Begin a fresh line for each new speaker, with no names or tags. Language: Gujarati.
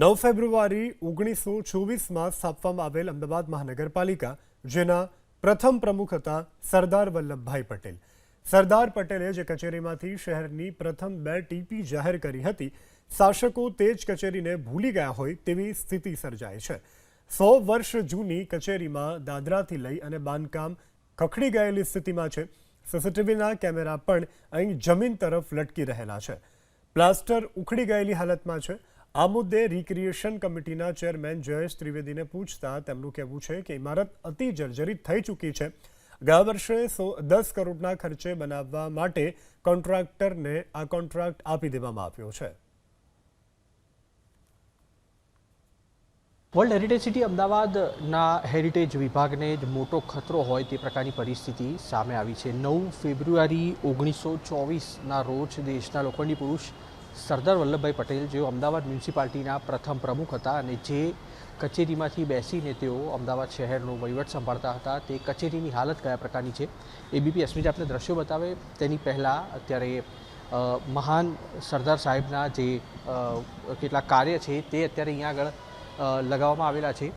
9 ફેબ્રુઆરી 1924માં સ્થાપવામાં આવેલ અમદાવાદ મહાનગરપાલિકા, જેના પ્રથમ પ્રમુખ હતા સરદાર વલ્લભભાઈ પટેલ. સરદાર પટેલે જે કચેરીમાંથી શહેરની પ્રથમ 2 ટીપી જાહેર કરી હતી, શાસકો તે જ કચેરીને ભૂલી ગયા હોય તેવી સ્થિતિ સર્જાઈ છે. 100 વર્ષ જૂની કચેરીમાં દાદરાથી લઈ અને બાંધકામ ખખડી ગયેલી સ્થિતિમાં છે. સીસીટીવીના કેમેરા પણ અહીં જમીન તરફ લટકી રહેલા છે. પ્લાસ્ટર ઉખડી ગયેલી હાલતમાં છે. આ મુદ્દે રિક્રિએશન કમિટીના ચેરમેન જયેશ ત્રિવેદીને પૂછતા તેમનું કહેવું છે કે ઇમારત અતિ જર્જરિત થઈ ચૂકી છે. ગયા વર્ષે 10 કરોડના ખર્ચે બનાવવા માટે કોન્ટ્રાક્ટરને આ કોન્ટ્રાક્ટ આપી દેવામાં આવ્યો છે.
વર્લ્ડ હેરિટેજ સિટી અમદાવાદના હેરિટેજ વિભાગને જ મોટો ખતરો હોય તે પ્રકારની પરિસ્થિતિ સામે આવી છે. 9 ફેબ્રુઆરી 1924ના રોજ દેશના લોખંડી પુરુષ સરદાર વલ્લભભાઈ પટેલ, જેઓ અમદાવાદ મ્યુનિસિપાલિટીના પ્રથમ પ્રમુખ હતા અને જે કચેરીમાંથી બેસીને તેઓ અમદાવાદ શહેરનો વહીવટ સંભાળતા હતા, તે કચેરીની હાલત કયા પ્રકારની છે એબીપી અસ્મિત આપને દ્રશ્યો બતાવે તેની પહેલાં અત્યારે મહાન સરદાર સાહેબના જે કેટલાક કાર્ય છે તે અત્યારે અહીંયા આગળ લગાવવામાં આવેલા છે.